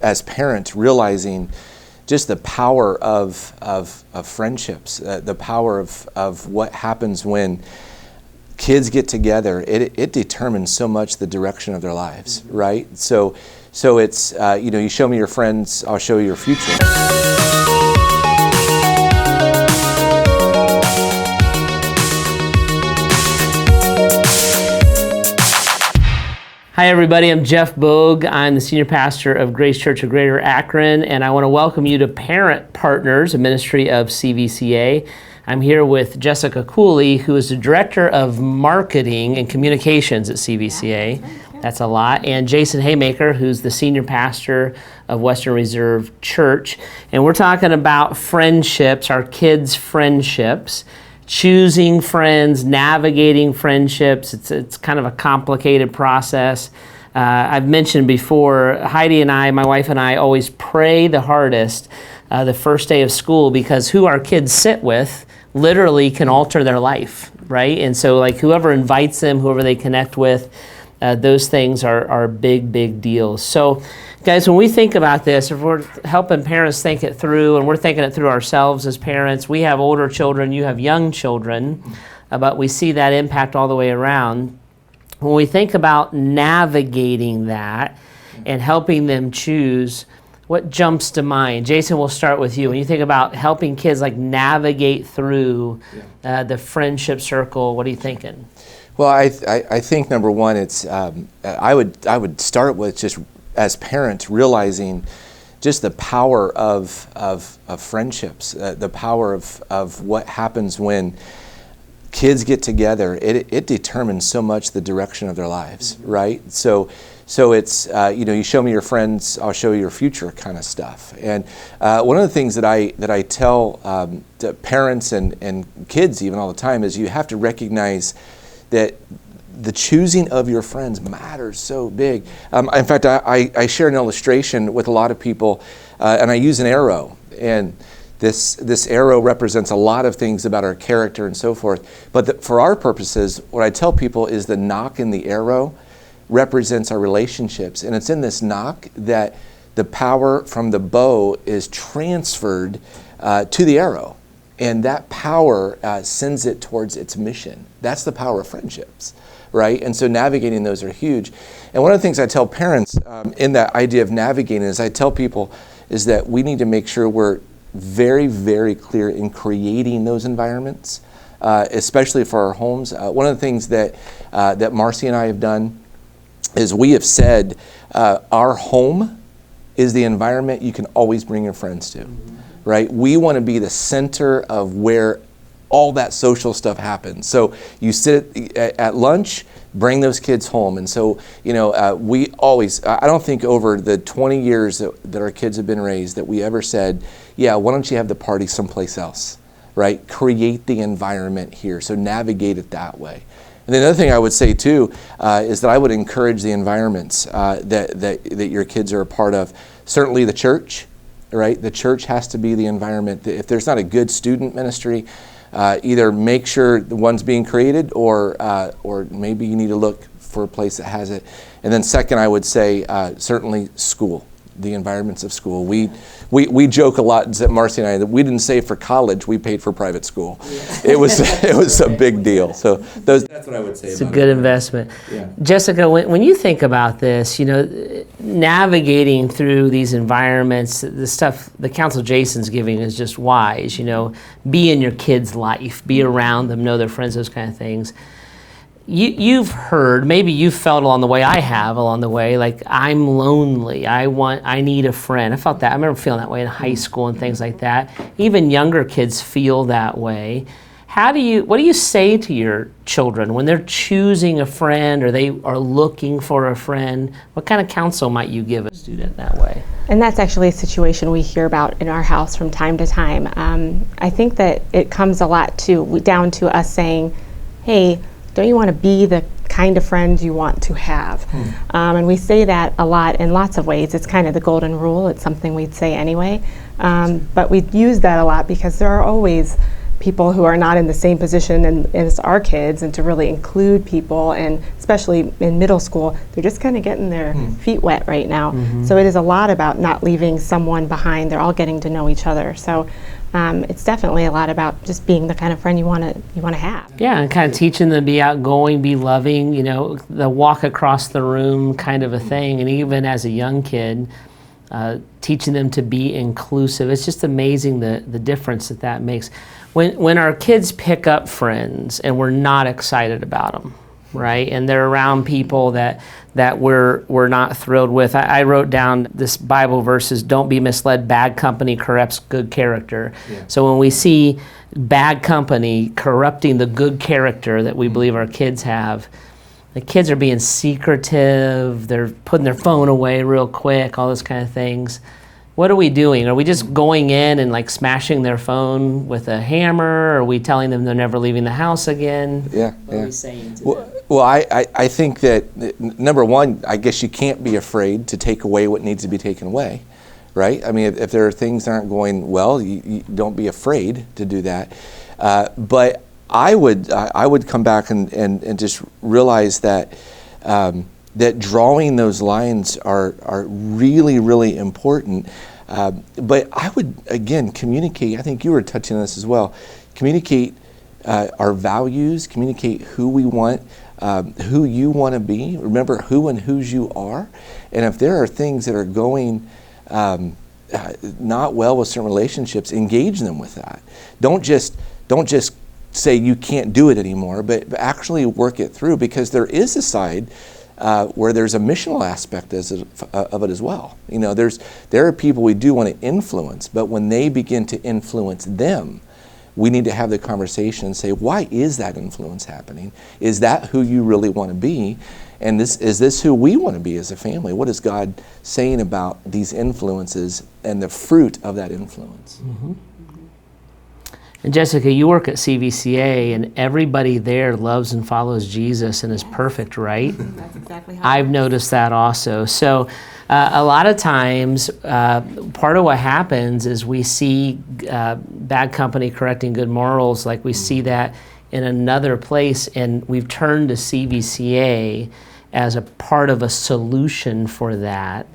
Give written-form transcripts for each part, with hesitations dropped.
as parents realizing just the power of friendships, the power of what happens when kids get together. It determines so much the direction of their lives, right? So it's, you show me your friends, I'll show you your future. Hi everybody, I'm Jeff Bogue. I'm the senior pastor of Grace Church of Greater Akron, and I want to welcome you to Parent Partners, a ministry of CVCA. I'm here with Jessica Cooley, who is the Director of Marketing and Communications at CVCA. That's a lot. And Jason Haymaker, who's the senior pastor of Western Reserve Church. And we're talking about friendships, our kids' friendships. Choosing friends, navigating friendships, it's kind of a complicated process. I've mentioned before, Heidi and I, my wife and I, always pray the hardest the first day of school, because who our kids sit with literally can alter their life, right? And so like whoever invites them, whoever they connect with, those things are big deals. So guys, when we think about this, if we're helping parents think it through, and we're thinking it through ourselves as parents, we have older children, you have young children, but we see that impact all the way around. When we think about navigating that and helping them choose, what jumps to mind? Jason, we'll start with you. When you think about helping kids like navigate through the friendship circle, what are you thinking? Well, I think number one, it's I would start with just as parents realizing just the power of friendships, the power of what happens when kids get together. It determines so much the direction of their lives, right? So it's you show me your friends, I'll show you your future kind of stuff. And one of the things that I tell to parents and kids even all the time is you have to recognize that the choosing of your friends matters so big. In fact, I share an illustration with a lot of people, and I use an arrow. And this arrow represents a lot of things about our character and so forth. But for our purposes, what I tell people is the knock in the arrow represents our relationships. And it's in this knock that the power from the bow is transferred to the arrow. And that power sends it towards its mission. That's the power of friendships, right? And so navigating those are huge. And one of the things I tell parents in that idea of navigating is I tell people is that we need to make sure we're very clear in creating those environments, especially for our homes. One of the things that Marcy and I have done is we have said our home is the environment you can always bring your friends to. Right? We want to be the center of where all that social stuff happens. So you sit at lunch, bring those kids home. And so, we always, I don't think over the 20 years that our kids have been raised that we ever said, yeah, why don't you have the party someplace else, right? Create the environment here. So navigate it that way. And then another thing I would say too is that I would encourage the environments that your kids are a part of. Certainly the church. Right, the church has to be the environment. If there's not a good student ministry, either make sure the one's being created, or maybe you need to look for a place that has it. And then second, I would say certainly school, the environments of school. We joke a lot, Marcy and I, that we didn't save for college, we paid for private school. It was a big deal. So that's what I would say. It's a good investment. Yeah. Jessica, when you think about this, navigating through these environments, the stuff the counsel Jason's giving is just wise. Be in your kids' life, be around them, know their friends, those kind of things. You've heard, maybe you've felt along the way, I have along the way, like I'm lonely, I need a friend. I felt that. I remember feeling that way in high school and things like that. Even younger kids feel that way. What do you say to your children when they're choosing a friend or they are looking for a friend? What kind of counsel might you give a student that way? And that's actually a situation we hear about in our house from time to time. I think that it comes a lot down to us saying, hey, don't you want to be the kind of friends you want to have? And we say that a lot in lots of ways. It's kind of the golden rule. It's something we'd say anyway. But we use that a lot because there are always people who are not in the same position as our kids, and to really include people, and especially in middle school, they're just kind of getting their feet wet right now. So it is a lot about not leaving someone behind. They're all getting to know each other. So it's definitely a lot about just being the kind of friend you want to have. Yeah, and kind of teaching them to be outgoing, be loving, the walk across the room kind of a thing. And even as a young kid, teaching them to be inclusive. It's just amazing the difference that makes. When our kids pick up friends and we're not excited about them, right? And they're around people that we're not thrilled with. I wrote down this Bible verses, don't be misled, bad company corrupts good character. Yeah. So when we see bad company corrupting the good character that we believe our kids have, the kids are being secretive, they're putting their phone away real quick, all those kind of things. What are we doing? Are we just going in and like smashing their phone with a hammer? Are we telling them they're never leaving the house again? Yeah. What are we saying to them? Well, I think that, number one, I guess you can't be afraid to take away what needs to be taken away, right? I mean, if there are things that aren't going well, you don't be afraid to do that. But I would come back and just realize that that drawing those lines are really, really important. But I would, again, communicate. I think you were touching on this as well. Communicate our values, communicate who we want, who you want to be. Remember who and whose you are. And if there are things that are going not well with certain relationships, engage them with that. Don't just say you can't do it anymore, but actually work it through, because there is a side where there's a missional aspect of it as well. There are people we do want to influence, but when they begin to influence them, we need to have the conversation and say, why is that influence happening? Is that who you really want to be? And is this who we want to be as a family? What is God saying about these influences and the fruit of that influence? Mm-hmm. And Jessica, you work at CVCA, and everybody there loves and follows Jesus and is perfect, right? That's exactly how I've noticed that also. So a lot of times, part of what happens is we see bad company correcting good morals, like we see that in another place, and we've turned to CVCA as a part of a solution for that.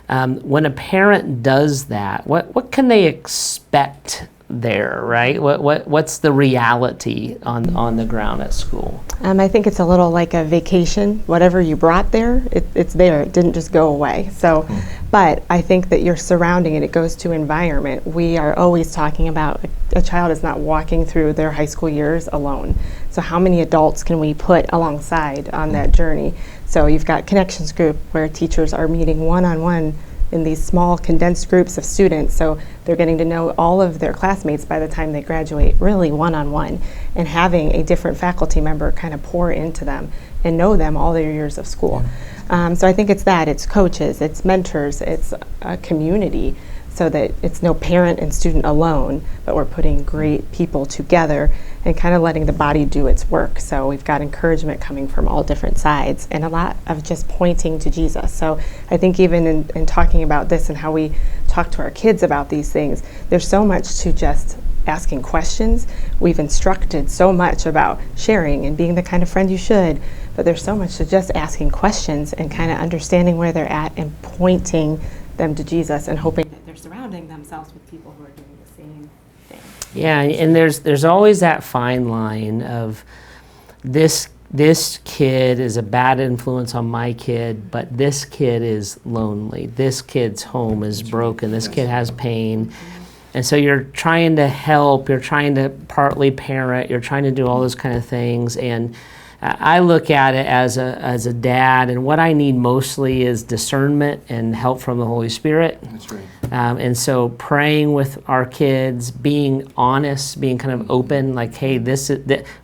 When a parent does that, what can they expect there, right? What's the reality on the ground at school? I think it's a little like a vacation. Whatever you brought there, it's there. It didn't just go away. So, but I think that you're surrounding it. It goes to environment. We are always talking about a child is not walking through their high school years alone. So how many adults can we put alongside on that journey? So you've got Connections Group, where teachers are meeting one-on-one in these small condensed groups of students, so they're getting to know all of their classmates by the time they graduate, really one-on-one, and having a different faculty member kind of pour into them and know them all their years of school. So I think it's coaches, it's mentors, it's a community, so that it's no parent and student alone, but we're putting great people together and kind of letting the body do its work. So we've got encouragement coming from all different sides, and a lot of just pointing to Jesus. So I think even in talking about this and how we talk to our kids about these things, there's so much to just asking questions. We've instructed so much about sharing and being the kind of friend you should, but there's so much to just asking questions and kind of understanding where they're at and pointing them to Jesus and hoping that they're surrounding themselves with people who are doing the same thing. Yeah, and there's always that fine line of this kid is a bad influence on my kid, but this kid is lonely. This kid's home is broken. This kid has pain. And so you're trying to help, you're trying to partly parent, you're trying to do all those kind of things. And I look at it as a dad, and what I need mostly is discernment and help from the Holy Spirit. That's right. And so praying with our kids, being honest, being kind of open, like, hey,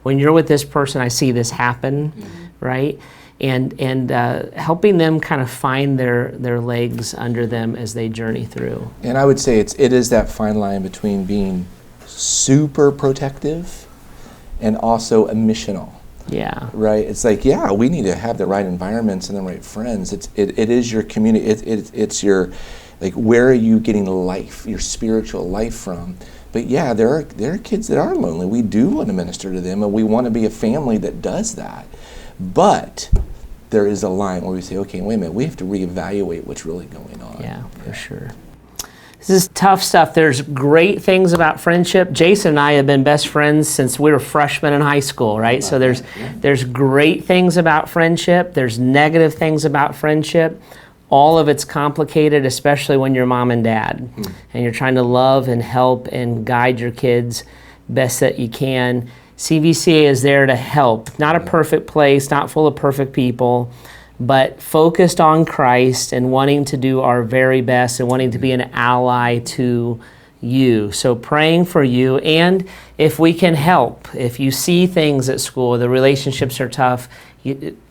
when you're with this person, I see this happen, right? And helping them kind of find their legs under them as they journey through. And I would say it is that fine line between being super protective and also missional. Yeah. Right. It's like, yeah, we need to have the right environments and the right friends. It is your community. It's your, like, where are you getting life, your spiritual life from? But yeah, there are kids that are lonely. We do want to minister to them, and we want to be a family that does that. But there is a line where we say, okay, wait a minute, we have to reevaluate what's really going on. Yeah, for sure. This is tough stuff. There's great things about friendship. Jason and I have been best friends since we were freshmen in high school, right? So there's great things about friendship. There's negative things about friendship. All of it's complicated, especially when you're mom and dad, and you're trying to love and help and guide your kids best that you can. CVCA is there to help. Not a perfect place, not full of perfect people, but focused on Christ and wanting to do our very best and wanting to be an ally to you. So praying for you, and if we can help, if you see things at school, the relationships are tough,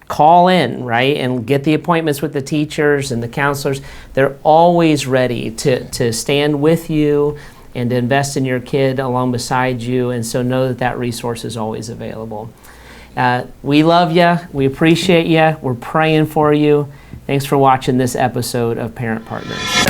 call in, right, and get the appointments with the teachers and the counselors. They're always ready to stand with you and to invest in your kid along beside you, and so know that that resource is always available. We love you. We appreciate you. We're praying for you. Thanks for watching this episode of Parent Partners.